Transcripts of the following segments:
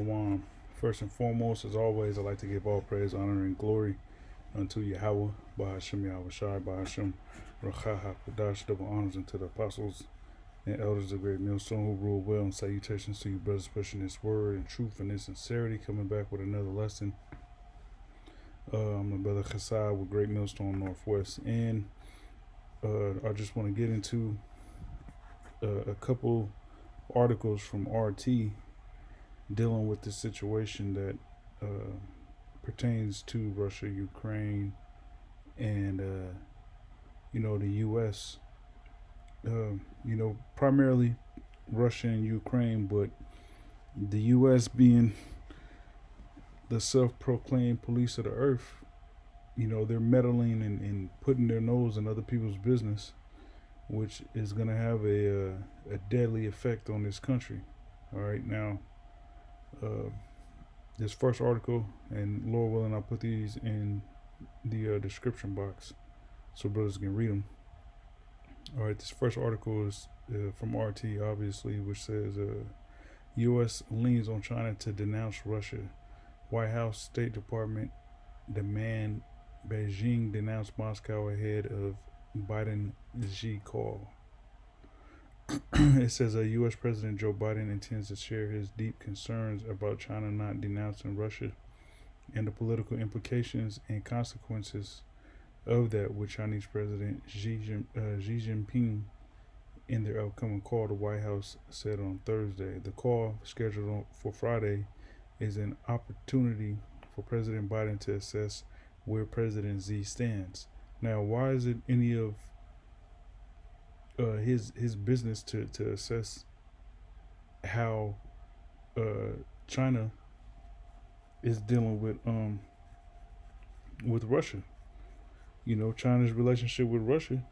One, first and foremost, as always, I'd like to give all praise, honor, and glory unto Yahweh, Bahashem Yahweh Shai, Bahashem Rachaha Kodash, double honors unto the apostles and elders of the great millstone who rule well, and salutations to you, brothers, pushing this word and truth and in sincerity, coming back with another lesson. I'm a brother Chasai with Great Millstone Northwest, and I just want to get into a couple articles from RT dealing with the situation that pertains to Russia, Ukraine, and the U.S. Primarily Russia and Ukraine, but the U.S. being the self-proclaimed police of the earth, they're meddling and putting their nose in other people's business, which is going to have a deadly effect on this country. All right, now, this first article, and Lord willing, I'll put these in the description box so brothers can read them. All right, this first article is from RT, obviously, which says U.S. leans on China to denounce Russia. White House State Department demand Beijing denounce Moscow ahead of Biden-Xi call. It says U.S. President Joe Biden intends to share his deep concerns about China not denouncing Russia and the political implications and consequences of that with Chinese President Xi Jinping in their upcoming call, the White House said on Thursday. The call, scheduled for Friday, is an opportunity for President Biden to assess where President Xi stands. Now, why is it any of his business to assess how China is dealing with Russia? China's relationship with Russia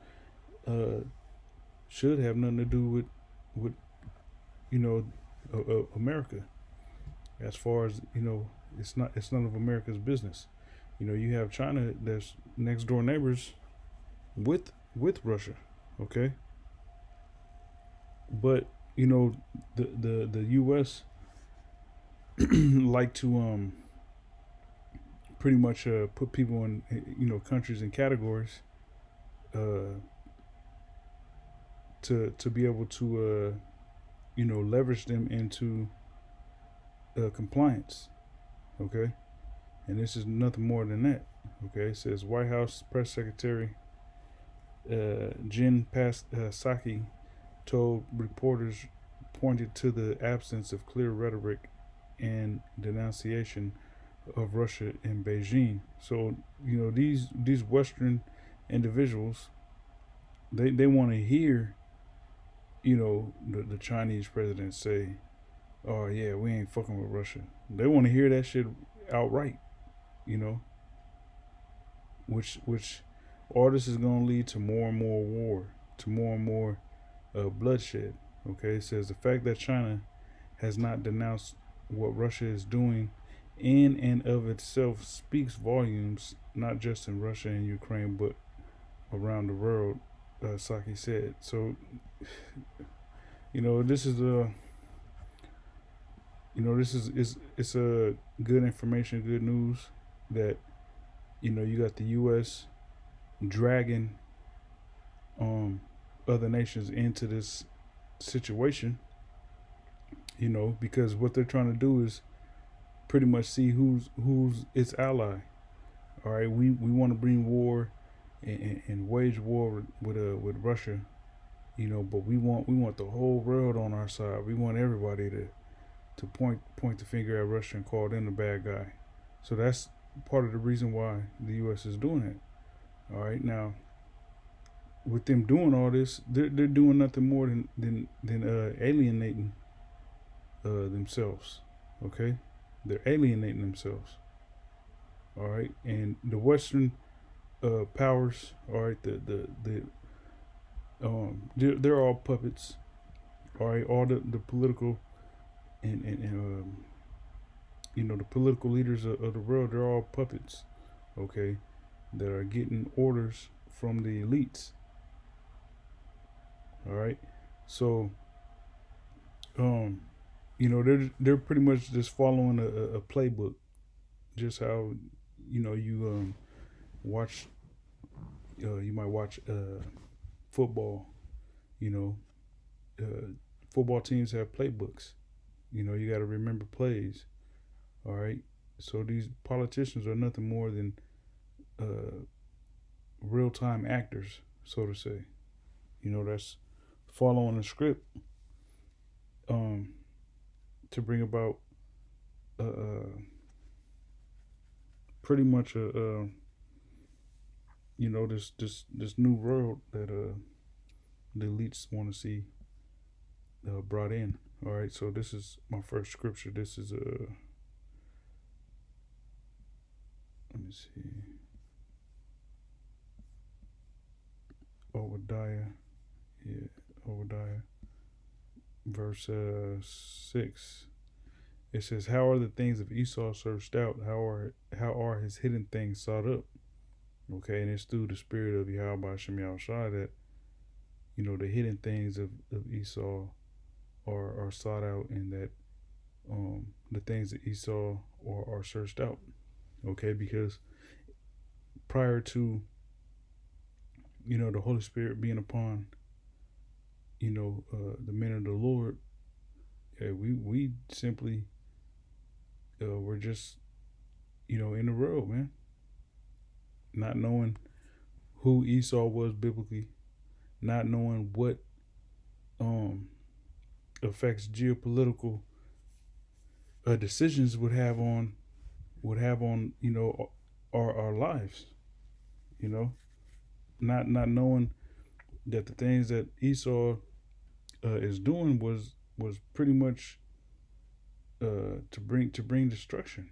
should have nothing to do with America. As far as it's none of America's business. You have China that's next door neighbors with Russia, okay. But the U.S. like to pretty much put people in countries and categories to be able to leverage them into compliance, okay. And this is nothing more than that, okay. It says White House Press Secretary Jen Psaki told reporters, pointed to the absence of clear rhetoric and denunciation of Russia in Beijing. So these Western individuals, they want to hear the Chinese president say, "Oh yeah, we ain't fucking with Russia." They want to hear that shit outright, which all this is going to lead to more and more war, to more and more bloodshed. Okay, it says the fact that China has not denounced what Russia is doing in and of itself speaks volumes, not just in Russia and Ukraine, but around the world, Psaki said. So, this is it's a good information, good news that you got the U.S. dragging other nations into this situation, because what they're trying to do is pretty much see who's its ally. All right, we want to bring war and wage war with Russia, but we want the whole world on our side. We want everybody to point the finger at Russia and call them the bad guy. So that's part of the reason why the U.S. is doing it. All right, now with them doing all this, they're doing nothing more than alienating themselves. Okay, they're alienating themselves. All right, and the Western powers. All right, they're all puppets. All right, all the political and the political leaders of the world, they're all puppets. Okay, that are getting orders from the elites. All right, so they're pretty much just following a playbook, just how you watch you might watch football. You know, football teams have playbooks. You got to remember plays. All right. So these politicians are nothing more than uh, real time actors, so to say. That's following a script um, to bring about pretty much this new world that the elites want to see brought in. All right. So this is my first scripture. This is let me see, Obadiah. Yeah, Obadiah, verse 6. It says, "How are the things of Esau searched out? How are his hidden things sought up?" Okay, and it's through the spirit of Yahweh Shem Yahushua that the hidden things of Esau are sought out, and that the things of Esau are searched out. Okay, because prior to the Holy Spirit being upon the men of the Lord, yeah, we simply were just in the world, man, not knowing who Esau was biblically, not knowing what affects geopolitical decisions would have on our lives, not knowing that the things that Esau is doing was pretty much to bring destruction,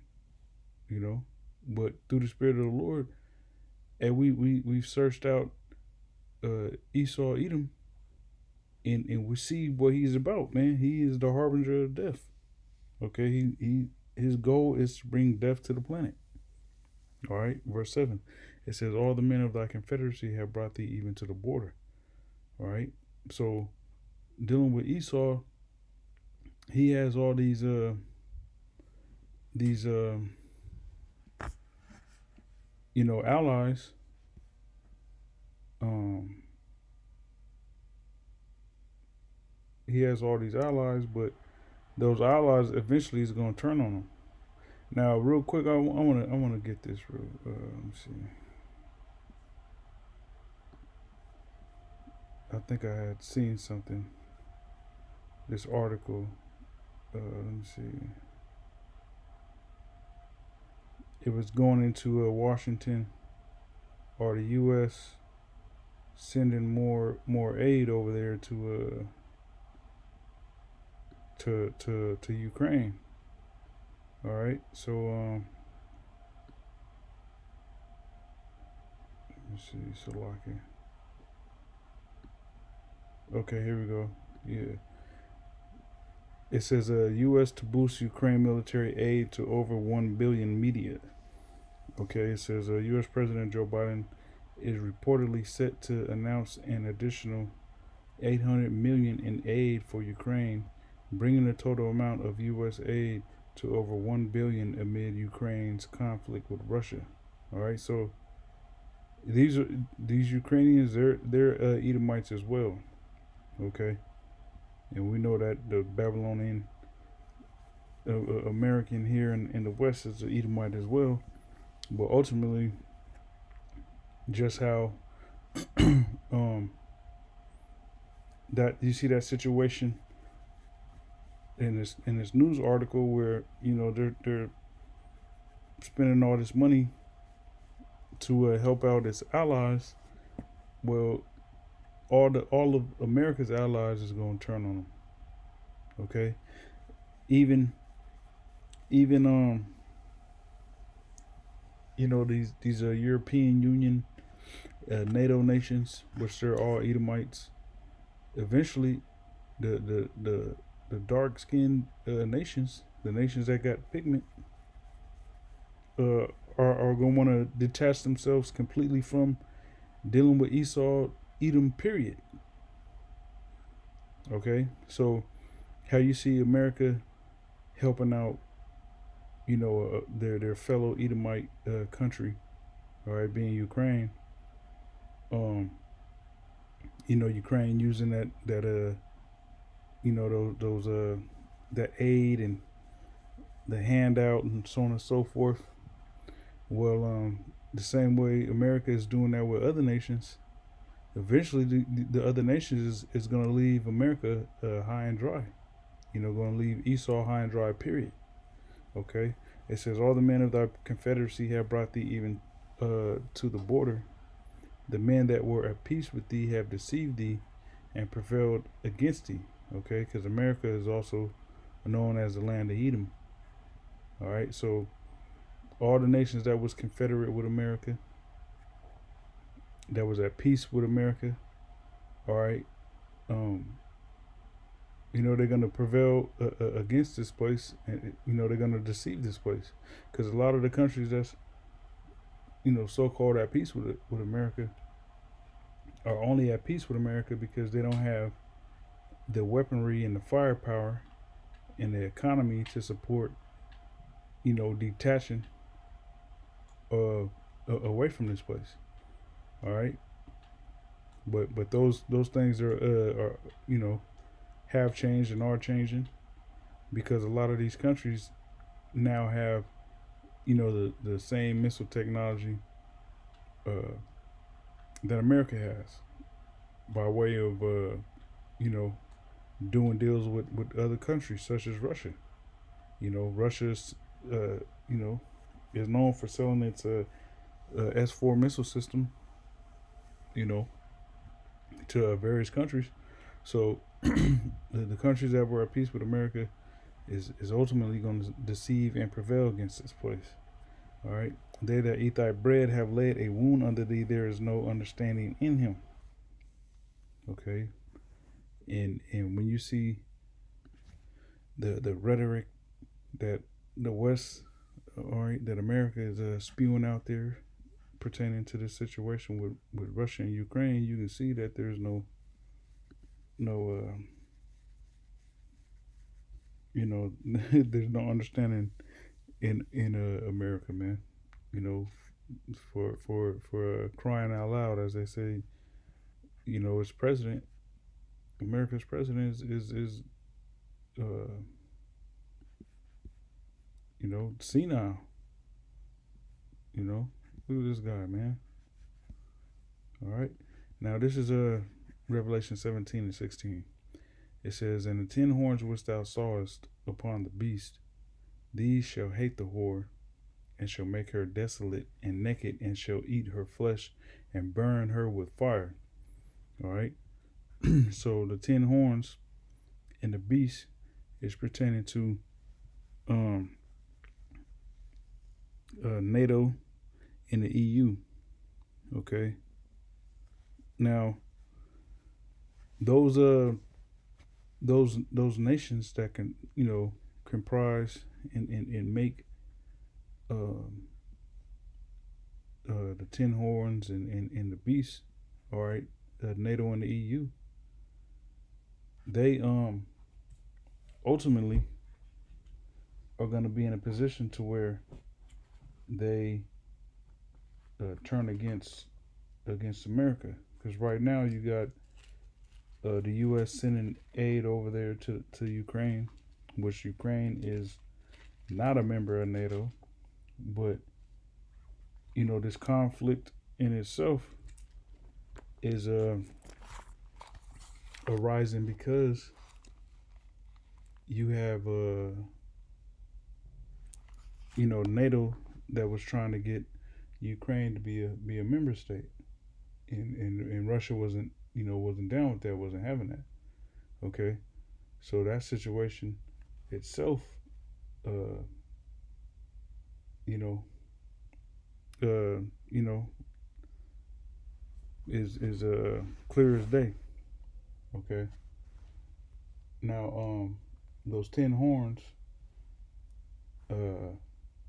but through the spirit of the Lord, and we've searched out Esau Edom, and we see what he's about, man. He is the harbinger of death. Okay, his goal is to bring death to the planet. All right, verse 7. It says, "All the men of thy confederacy have brought thee even to the border." All right, so dealing with Esau, he has all these allies. He has all these allies, but those allies eventually is going to turn on him. Now, real quick, I want to get this real. Let me see. I think I had seen something. This article. Let me see. It was going into Washington, or the U.S. sending more aid over there to Ukraine. All right, so let me see, Salaki. Okay, here we go. Yeah, it says U.S. to boost Ukraine military aid to over 1 billion media. Okay, it says U.S. President Joe Biden is reportedly set to announce an additional 800 million in aid for Ukraine, bringing the total amount of U.S. aid to over 1 billion amid Ukraine's conflict with Russia. All right, so these Ukrainians, they're Edomites as well. Okay, and we know that the Babylonian American here in the West is an Edomite as well. But ultimately, just how that you see that situation in this news article where they're spending all this money to help out its allies. Well, all of America's allies is going to turn on them. Okay, even these European Union, NATO nations, which they're all Edomites. Eventually, the dark skinned nations, the nations that got pigment, are going to want to detach themselves completely from dealing with Esau, Edom, period. Okay, so how you see America helping out, their fellow Edomite country, all right, being Ukraine. Um, Ukraine using that those that aid and the handout and so on and so forth. Well, the same way America is doing that with other nations, eventually the other nations is going to leave America high and dry. Going to leave Esau high and dry. Period. Okay. It says all the men of thy confederacy have brought thee even to the border. The men that were at peace with thee have deceived thee and prevailed against thee. Okay, because America is also known as the land of Edom. All right, so all the nations that was confederate with America, that was at peace with America, all right, they're going to prevail against this place, and they're going to deceive this place, because a lot of the countries that's so-called at peace with America are only at peace with America because they don't have the weaponry and the firepower and the economy to support, detaching away from this place. All right, but those things are have changed and are changing, because a lot of these countries now have the same missile technology that America has, by way of doing deals with other countries such as Russia. Russia's is known for selling its S-4 missile system, to various countries. So the countries that were at peace with America is ultimately going to deceive and prevail against this place. All right. They that eat thy bread have laid a wound under thee. There is no understanding in him. Okay. And when you see the rhetoric that the West, all right, that America is spewing out there pertaining to this situation with Russia and Ukraine, you can see that there's no there's no understanding in America, man. For crying out loud, as they say, its president, America's president is senile. Look at this guy, man. All right. Now this is Revelation 17 and 16. It says, "And the 10 horns which thou sawest upon the beast, these shall hate the whore, and shall make her desolate and naked, and shall eat her flesh, and burn her with fire." All right. So the 10 horns and the beast is pertaining to NATO and the EU. Okay. Now those nations that can comprise and make the 10 horns and the beast, all right, NATO and the EU, they ultimately are going to be in a position to where they turn against America, because right now you got the U.S. sending aid over there to Ukraine, which Ukraine is not a member of NATO, but this conflict in itself is arising because you have NATO that was trying to get Ukraine to be a member state, and Russia wasn't down with that, wasn't having that. Okay, so that situation itself, uh, you know, is clear as day. Okay, now those 10 horns uh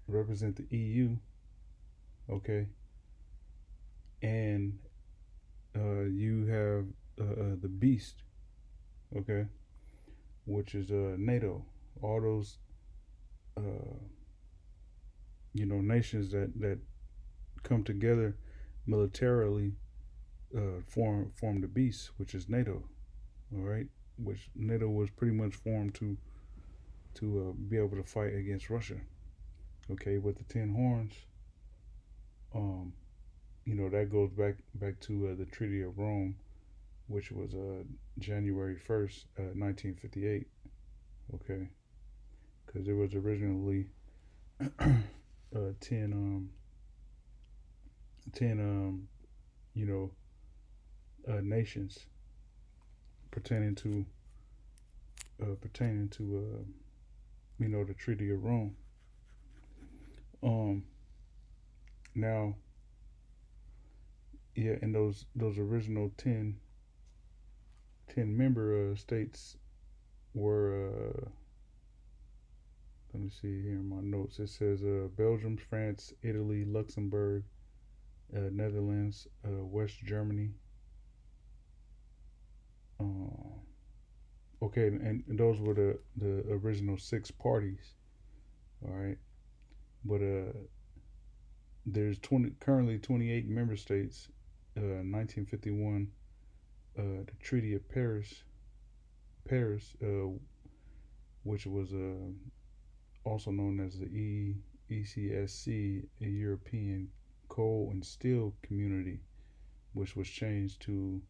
represent the EU. Okay, and you have the beast. Okay, which is NATO. All those uh, nations that come together militarily, form the beast, which is NATO. All right, which NATO was pretty much formed to be able to fight against Russia. Okay, with the 10 horns, um, that goes back to the Treaty of Rome, which was January 1st, 1958. Okay, because there was originally 10 10 you know nations pertaining to the Treaty of Rome. Um, Now, yeah, and those original 10 member states were, let me see here in my notes. It says Belgium, France, Italy, Luxembourg, Netherlands, West Germany. Okay, and those were the original six parties. All right, but there's currently 28 member states. 1951, the Treaty of Paris, which was also known as the ECSC, a European Coal and Steel Community, which was changed to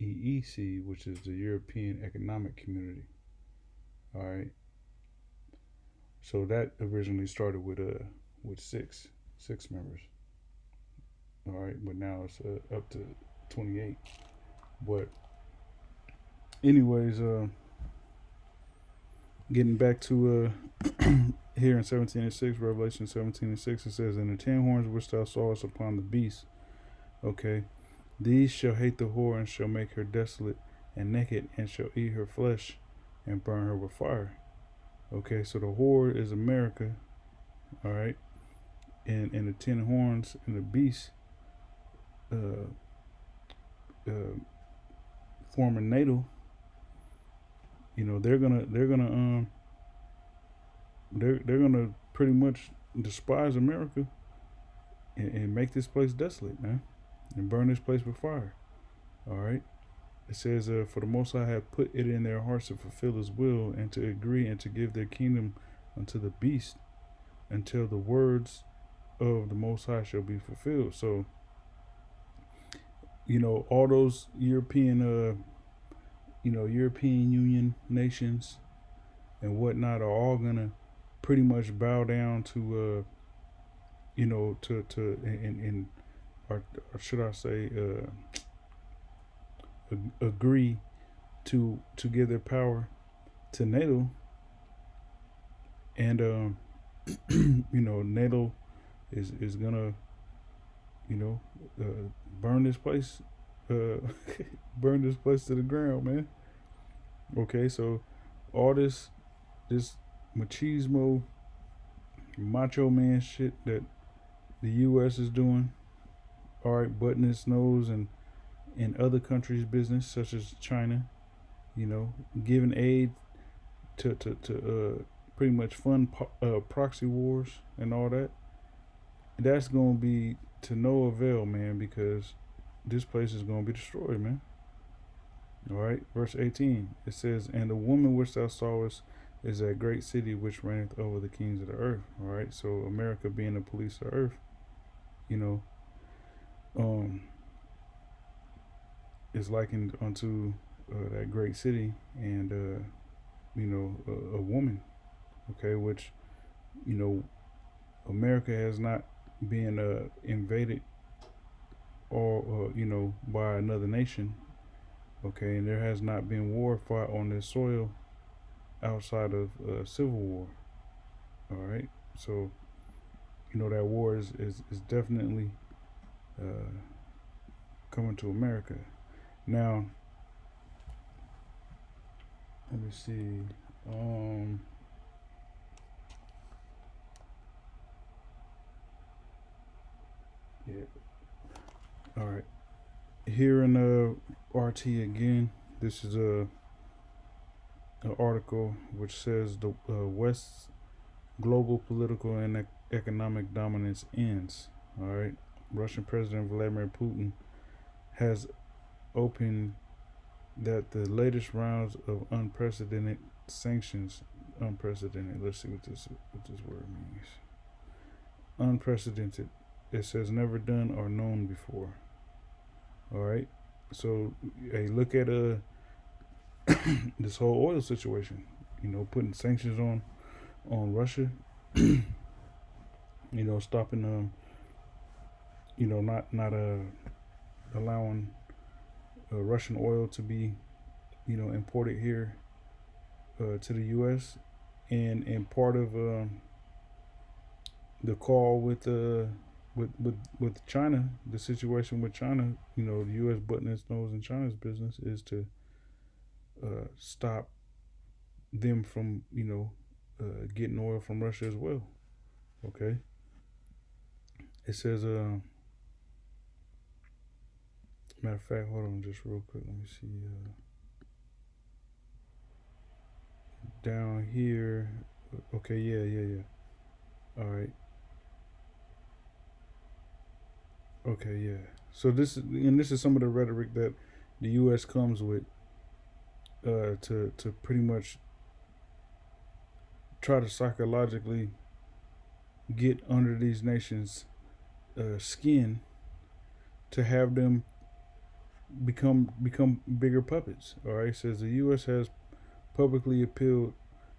EEC, which is the European Economic Community. All right. So that originally started with six members. All right, but now it's up to 28. But anyways, getting back to here in 17:6, Revelation 17:6, it says, "And the 10 horns which thou sawest upon the beast, okay, these shall hate the whore and shall make her desolate and naked and shall eat her flesh and burn her with fire." Okay, so the whore is America, all right, and the 10 horns and the beast, uh, uh, forming NATO. They're gonna pretty much despise America and make this place desolate, man, and burn this place with fire. All right. It says, "For the Most High have put it in their hearts to fulfill His will and to agree and to give their kingdom unto the beast until the words of the Most High shall be fulfilled." So, all those European Union nations and whatnot are all gonna pretty much bow down to, or should I say, agree to give their power to NATO, and NATO is gonna uh, burn this place, uh, burn this place to the ground, man. Okay, so all this machismo, macho man shit that the U.S. is doing, all right, butting its nose and in other countries' business, such as China, giving aid to pretty much fund proxy wars and all that. That's gonna be to no avail, man, because this place is gonna be destroyed, man. All right, verse 18, it says, "And the woman which thou sawest is that great city which reigneth over the kings of the earth." All right, so America being the police of earth, you know, um, is likened unto that great city, and a woman. Okay, which America has not been invaded or by another nation. Okay, and there has not been war fought on this soil outside of civil war. All right, so that war is definitely coming to America. Now, let me see. Yeah. All right. Here in RT again. This is an article which says the West global political and economic dominance ends. All right. Russian President Vladimir Putin has opened that the latest rounds of unprecedented sanctions, unprecedented. Let's see what this word means. Unprecedented. It says never done or known before. All right. So, hey, look at this whole oil situation. You know, putting sanctions on Russia. You know, stopping you know, not allowing Russian oil to be, you know, imported here to the U.S. and part of the call with China, the situation with China, you know, the U.S. butting its nose in China's business is to stop them from, you know, getting oil from Russia as well. Okay. It says, matter of fact, hold on just real quick. Let me see. Down here. Okay, yeah. All right. Okay, yeah. So this is some of the rhetoric that the U.S. comes with to pretty much try to psychologically get under these nations' skin to have them become bigger puppets. All right, it says the U.S. has publicly appealed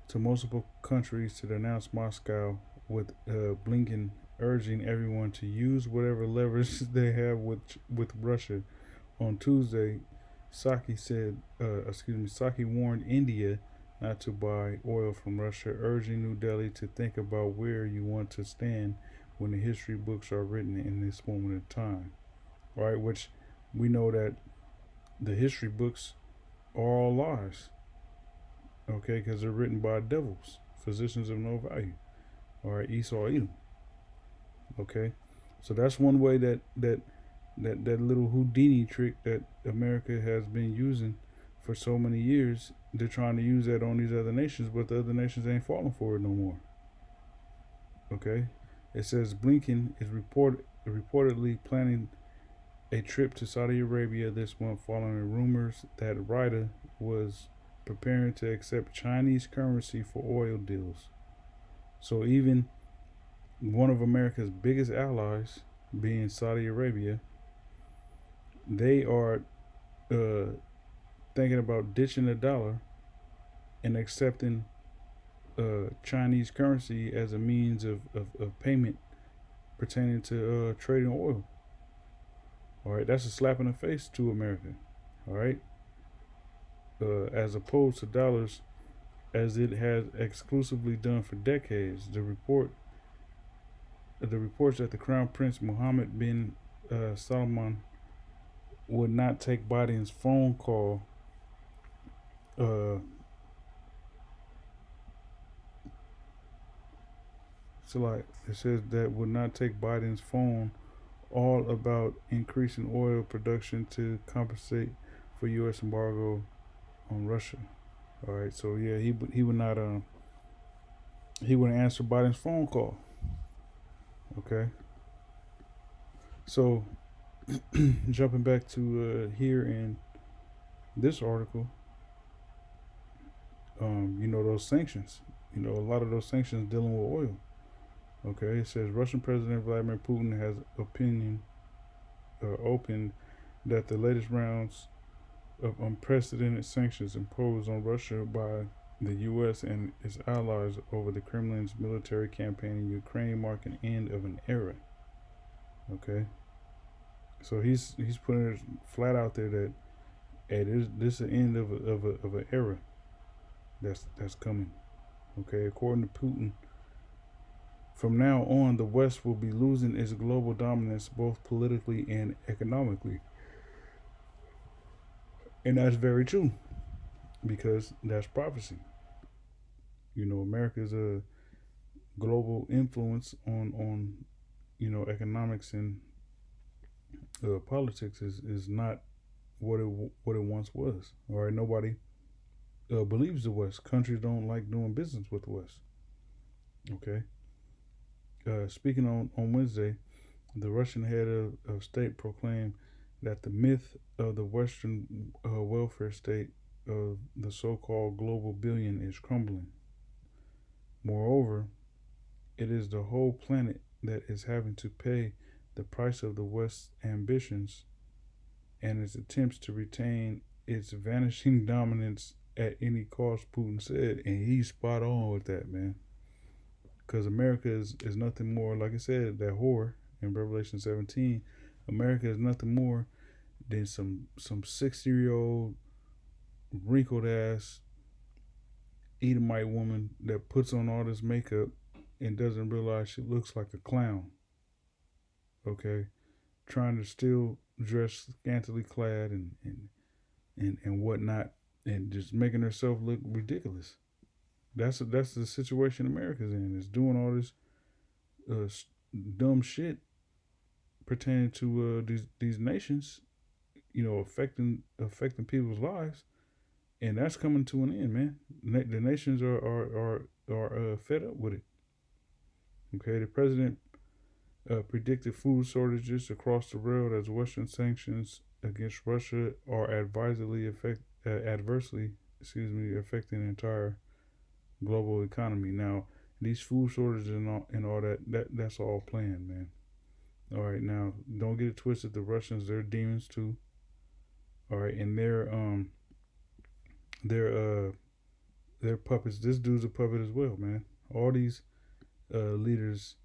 to multiple countries to denounce Moscow, with Blinken urging everyone to use whatever leverage they have with Russia. On Tuesday, Psaki warned India not to buy oil from Russia, urging New Delhi to think about where you want to stand when the history books are written in this moment of time. All right, which we know that the history books are all lies. Okay, because they're written by devils, physicians of no value. All right, Esau Edom. Okay, so that's one way that little Houdini trick that America has been using for so many years. They're trying to use that on these other nations, but the other nations ain't falling for it no more. Okay, it says Blinken is reportedly planning a trip to Saudi Arabia this month following rumors that Ryder was preparing to accept Chinese currency for oil deals. So even one of America's biggest allies, being Saudi Arabia, they are thinking about ditching the dollar and accepting Chinese currency as a means of payment pertaining to trading oil. All right, that's a slap in the face to America. All right, as opposed to dollars, as it has exclusively done for decades. The reports that the Crown Prince Mohammed bin Salman would not take Biden's phone call. So like it says that would not take Biden's phone all about increasing oil production to compensate for U.S. embargo on Russia. All right, so yeah, he would not he wouldn't answer Biden's phone call. Okay, so jumping back to here in this article, you know, those sanctions. You know, a lot of those sanctions dealing with oil. Okay, it says Russian President Vladimir Putin has opened that the latest rounds of unprecedented sanctions imposed on Russia by the U.S. and its allies over the Kremlin's military campaign in Ukraine mark an end of an era. Okay, so he's putting it flat out there that, hey, this is the end of an era that's coming. Okay, according to Putin, from now on, the West will be losing its global dominance both politically and economically. And that's very true, because that's prophecy. You know, America's a global influence on you know, economics and politics is not what it once was. All right, nobody believes the West. Countries don't like doing business with the West. Okay. Speaking on Wednesday, the Russian head of state proclaimed that the myth of the Western welfare state of the so called global billion is crumbling. Moreover, it is the whole planet that is having to pay the price of the West's ambitions and its attempts to retain its vanishing dominance at any cost, Putin said. And he's spot on with that, man. Because America is nothing more, like I said, that whore in Revelation 17. America is nothing more than some 60-year-old wrinkled ass Edomite woman that puts on all this makeup and doesn't realize she looks like a clown. Okay, trying to still dress scantily clad and whatnot, and just making herself look ridiculous. That's the situation America's in. Is doing all this uh, dumb shit pertaining to these nations, affecting people's lives, and that's coming to an end, man. The nations are fed up with it. Okay, the president predicted food shortages across the world as Western sanctions against Russia are adversely, affecting the entire global economy. Now, these food shortages and all that's all planned, man. All right, now don't get it twisted. The Russians, they're demons too. All right, and they're they're puppets. This dude's a puppet as well, man. All these leaders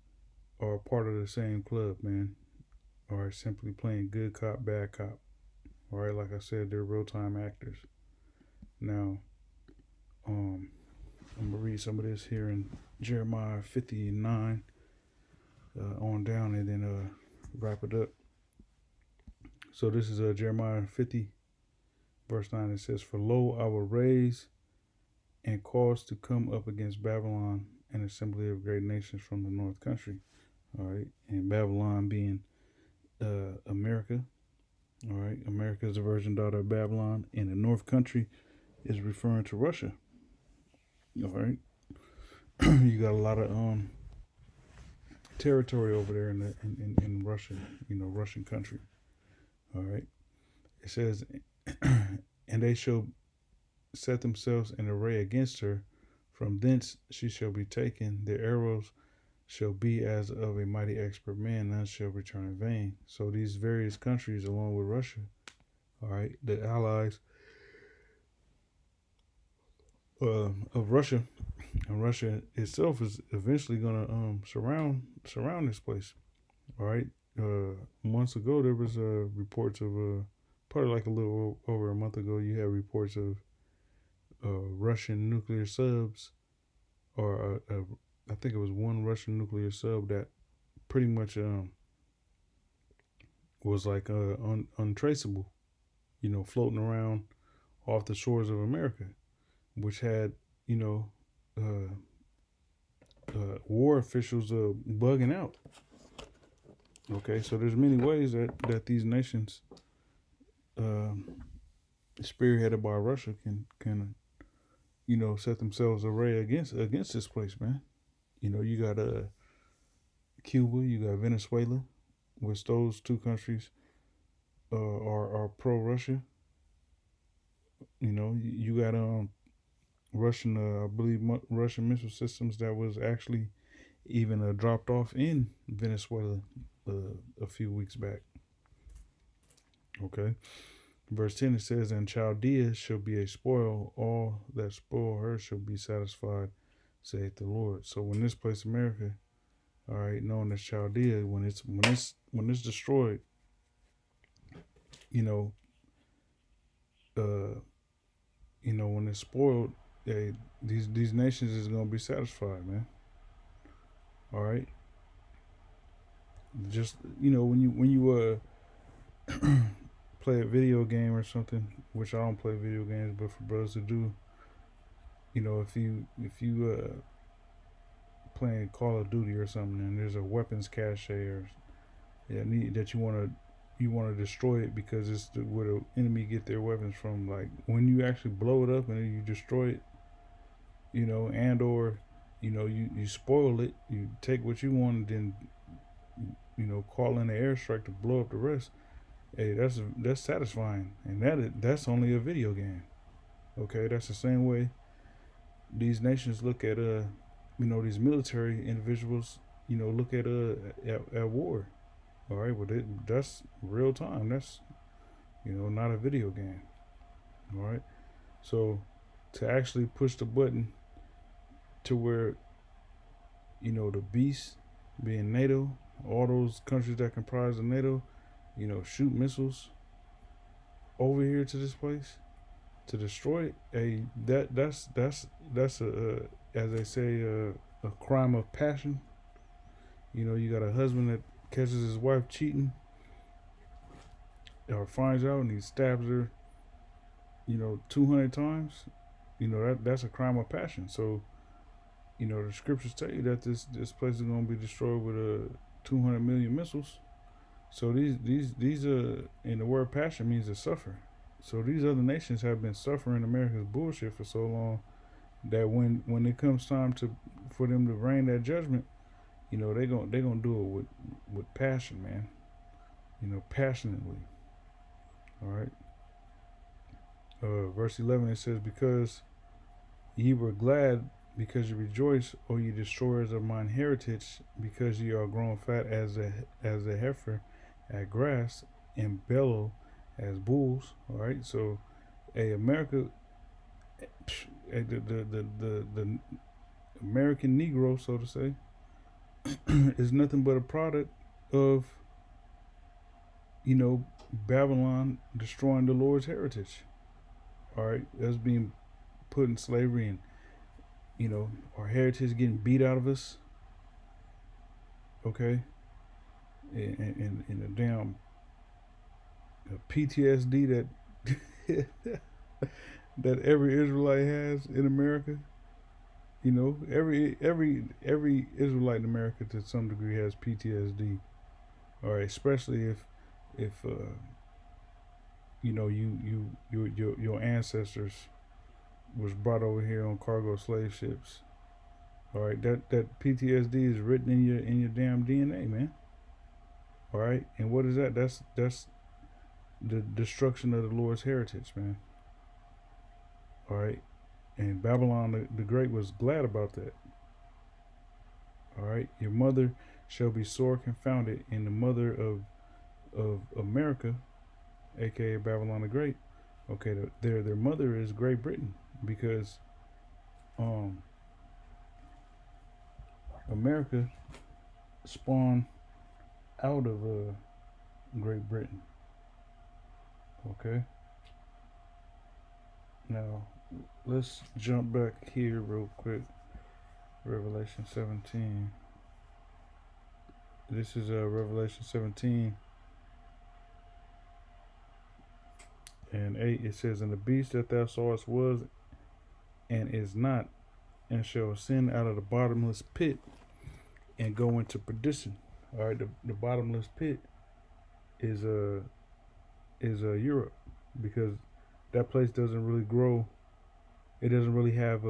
are part of the same club, man. All right, simply playing good cop, bad cop. All right, like I said, they're real time actors. Now, I'm gonna read some of this here in Jeremiah 59 on down, and then wrap it up. So this is Jeremiah 50, verse 9. It says, "For lo, I will raise and cause to come up against Babylon an assembly of great nations from the north country." All right, and Babylon being America. All right, America is the virgin daughter of Babylon, and the north country is referring to Russia. All right, you got a lot of territory over there in Russia, Russian country. All right, it says, "And they shall set themselves in array against her. From thence she shall be taken. Their arrows shall be as of a mighty expert man, none shall return in vain." So these various countries, along with Russia, all right, the allies of Russia, and Russia itself is eventually gonna surround this place. All right. Months ago there was reports of probably like a little over a month ago, you had reports of Russian nuclear subs, or I think it was one Russian nuclear sub that pretty much was like untraceable, floating around off the shores of America, which had you know uh, war officials bugging out. Okay, so there's many ways that these nations, uh, spearheaded by Russia, can set themselves array against this place, man. You got Cuba, you got Venezuela, which those two countries are pro Russia. You got Russian, I believe, Russian missile systems that was actually even dropped off in Venezuela a few weeks back. Okay, verse 10, it says, "And Chaldea shall be a spoil; all that spoil her shall be satisfied, saith the Lord." So when this place America, all right, known as Chaldea, when it's destroyed, you know, uh, when it's spoiled, these nations is gonna be satisfied, man. All right, just when you play a video game or something, which I don't play video games, but for brothers to do, if you playing Call of Duty or something, and there's a weapons cache or that you want to destroy it because it's where the enemy get their weapons from. Like when you actually blow it up and then you destroy it, and or you spoil it, you take what you want, and then call in the airstrike to blow up the rest. Hey, that's satisfying, and that's only a video game. Okay, that's the same way these nations look at these military individuals, look at war. All right, well that's real time. That's not a video game. All right, so to actually push the button to where the beast being NATO, all those countries that comprise the NATO, shoot missiles over here to this place to destroy it. That's a as they say a crime of passion. You got a husband that catches his wife cheating or finds out and he stabs her 200 times. That's a crime of passion. So the scriptures tell you that this place is going to be destroyed with 200 million missiles. So these and the word passion means to suffer. So these other nations have been suffering America's bullshit for so long that when it comes time for them to rain that judgment, they gonna do it with passion, man. Passionately. All right. Verse 11 it says, "Because ye were glad, because you rejoice, O ye destroyers of mine heritage, because ye are grown fat as a heifer at grass, and bellow as bulls." All right. So, America, the American Negro, so to say, is nothing but a product of Babylon destroying the Lord's heritage. All right, us being put in slavery, and our heritage getting beat out of us. Okay, and a damn PTSD that that every Israelite has in America. Every Israelite in America to some degree has PTSD. All right, especially if your ancestors was brought over here on cargo slave ships. All right, that PTSD is written in your damn DNA, man. All right, and what is that? That's the destruction of the Lord's heritage, man. All right, and Babylon the Great was glad about that. All right, your mother shall be sore confounded, and the mother of America, aka Babylon the Great. Okay, their mother is Great Britain, because America spawned out of Great Britain. Okay. Now let's jump back here real quick. Revelation 17. This is Revelation 17 and 8. It says, "And the beast that thou sawest was and is not, and shall ascend out of the bottomless pit and go into perdition." All right, the bottomless pit is Europe, because that place doesn't really grow. It doesn't really have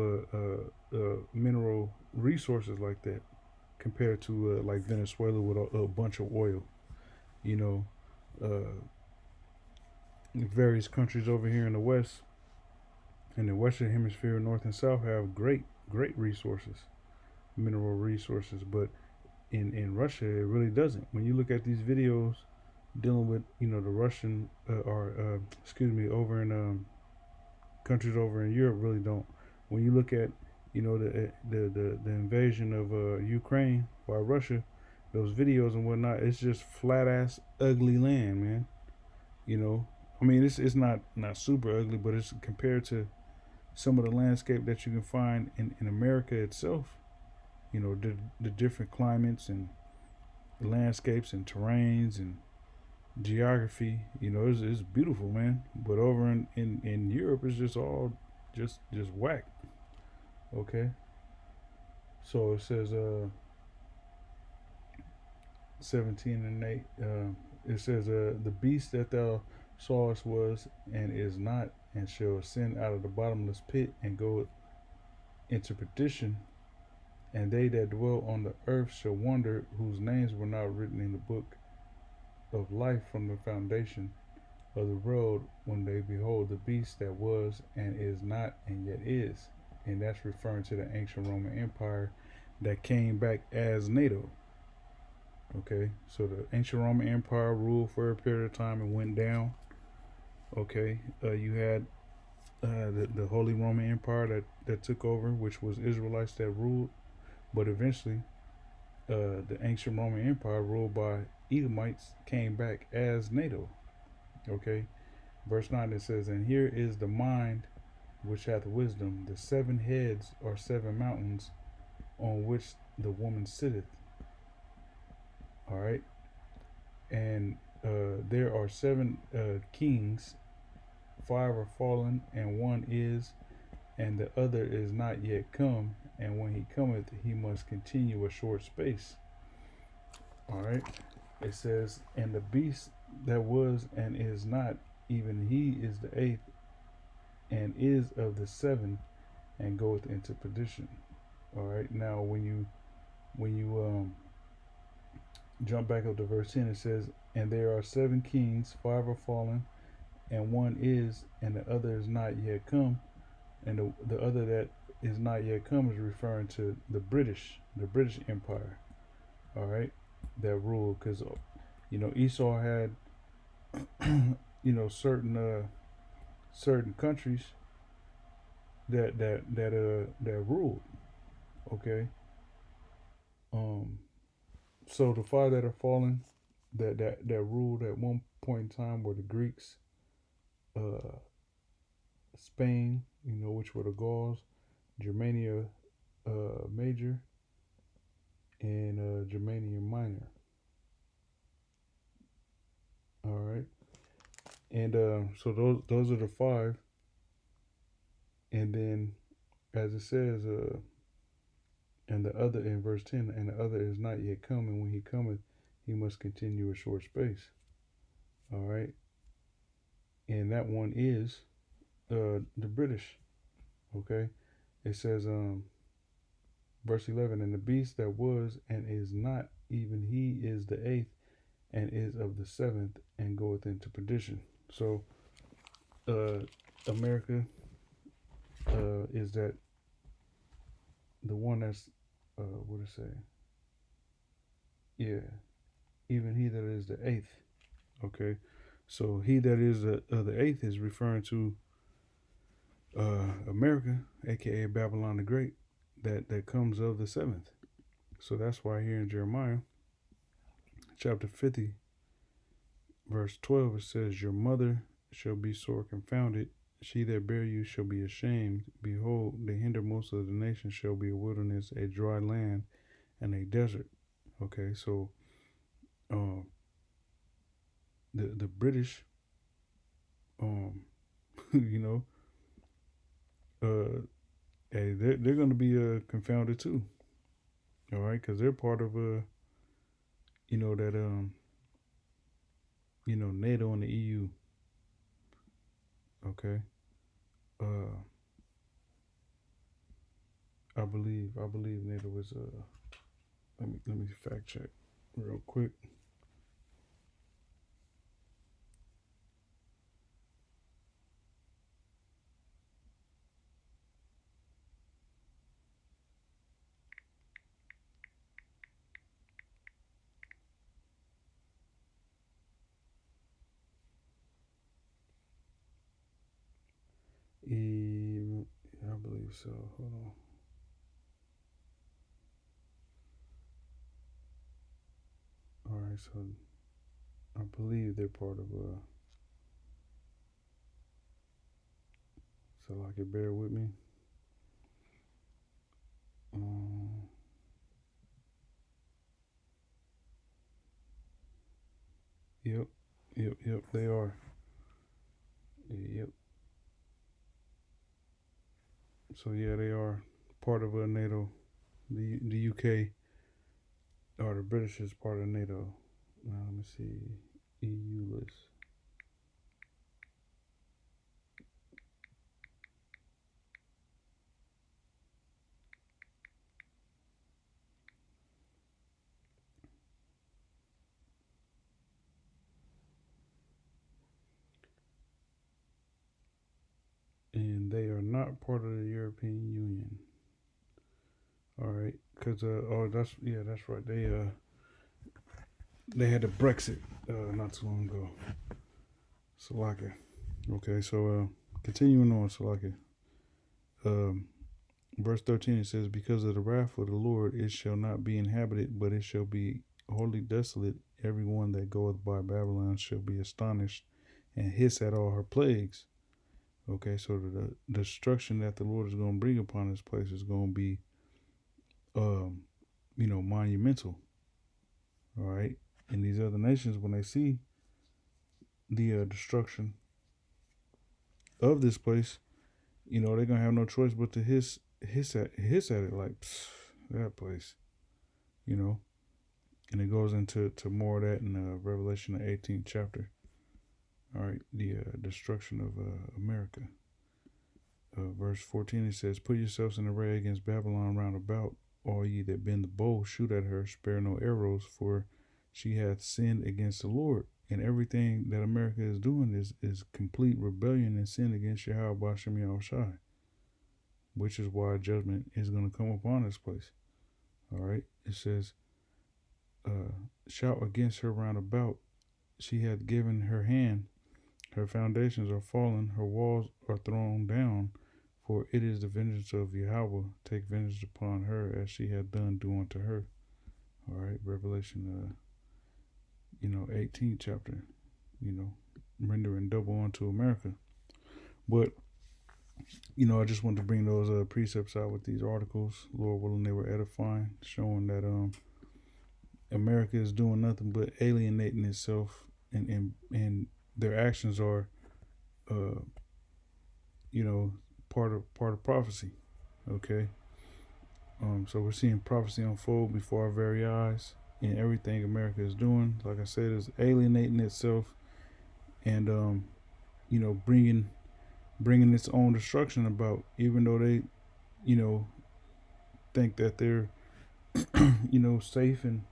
mineral resources like that, compared to like Venezuela with a bunch of oil. Various countries over here in the West, in the Western Hemisphere, North and South, have great resources, mineral resources, but in Russia it really doesn't. When you look at these videos dealing with the Russian over in countries over in Europe really don't. When you look at the invasion of Ukraine by Russia, those videos and whatnot, it's just flat ass ugly land, man. I mean, it's not super ugly, but it's compared to some of the landscape that you can find in America itself. The different climates and landscapes and terrains and geography. It's beautiful, man. But over in Europe, it's just all just whack. Okay. So it says 17 and 8. It says the beast that thou sawest was and is not, and shall ascend out of the bottomless pit and go into perdition. And they that dwell on the earth shall wonder, whose names were not written in the book of life from the foundation of the world, when they behold the beast that was and is not and yet is. And that's referring to the ancient Roman Empire that came back as NATO. Okay, so the ancient Roman Empire ruled for a period of time and went down. Okay, you had the Holy Roman Empire that took over, which was Israelites that ruled. But eventually, the ancient Roman Empire ruled by Edomites came back as NATO. Okay, verse 9 it says, "And here is the mind which hath wisdom. The 7 heads are 7 mountains on which the woman sitteth." All right, and there are 7 kings, 5 are fallen, and one is, and the other is not yet come. And when he cometh, he must continue a short space. All right, it says, "And the beast that was and is not, even he is the 8th, and is of the 7, and goeth into perdition." All right, now when you jump back up to verse 10, it says, "And there are 7 kings, 5 are fallen, and one is, and the other is not yet come." And the other that is not yet come is referring to the British Empire. All right, that ruled, because Esau had certain countries that ruled. Okay, um, so the 5 that are fallen, that ruled at one point in time, were the Greeks, uh, Spain, which were the Gauls, Germania Major, and Germania Minor. All right, and so those are the 5, and then as it says, and the other in verse 10, "And the other is not yet come, and when he cometh, he must continue a short space." All right, and that one is the British. Okay, it says verse 11, "And the beast that was and is not, even he is the 8th, and is of the 7th, and goeth into perdition." So uh, America is that the one that's what it say? Yeah, even he that is the 8th. Okay, so he that is the 8th is referring to America, aka Babylon the Great, that comes of the 7th. So that's why here in Jeremiah chapter 50, verse 12, it says, "Your mother shall be sore confounded, she that bare you shall be ashamed. Behold, the hindermost of the nations shall be a wilderness, a dry land, and a desert." Okay, so um, the British, um, you know, hey, they're going to be confounded too. All right, because they're part of that NATO and the EU. Okay, uh, I believe NATO is let me fact check real quick. I believe so. Hold on. All right, so I believe they're part of so like bear with me. Um, yep, yep, they are. Yep. So yeah, they are part of NATO. The UK or the British is part of NATO. Now let me see. EU list. and they are not part of the European Union. All right, because that's right. They had the Brexit not too long ago. Salaka. Okay, so continuing on, Salaka. Verse 13 it says, "Because of the wrath of the Lord, it shall not be inhabited, but it shall be wholly desolate. Everyone that goeth by Babylon shall be astonished and hiss at all her plagues." Okay, so the destruction that the Lord is going to bring upon this place is going to be, monumental. All right, and these other nations, when they see the destruction of this place, they're gonna have no choice but to hiss at it like that place, And it goes into more of that in Revelation, the 18th chapter. All right, the destruction of America. Verse 14 it says, "Put yourselves in array against Babylon round about, all ye that bend the bow, shoot at her, spare no arrows, for she hath sinned against the Lord." And everything that America is doing is complete rebellion and sin against Yahweh Bashem Yahushai, which is why judgment is going to come upon this place. All right, it says, "Shout against her round about. She hath given her hand. Her foundations are fallen. Her walls are thrown down. For it is the vengeance of Yahweh. Take vengeance upon her as she hath done. Do unto her." All right, Revelation, 18th chapter. Rendering double unto America. But I just wanted to bring those precepts out with these articles. Lord willing, they were edifying, showing that America is doing nothing but alienating itself, and their actions are, part of prophecy. Okay. So we're seeing prophecy unfold before our very eyes, and everything America is doing, like I said, is alienating itself, and bringing its own destruction about, even though they, think that they're, safe and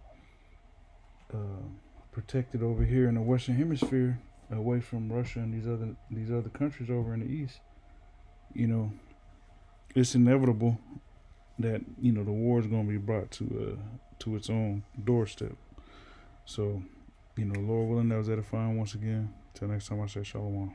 protected over here in the Western Hemisphere, away from Russia and these other countries over in the East. It's inevitable that the war is going to be brought to its own doorstep. So, Lord willing, that was edifying once again. Till next time, I say shalom.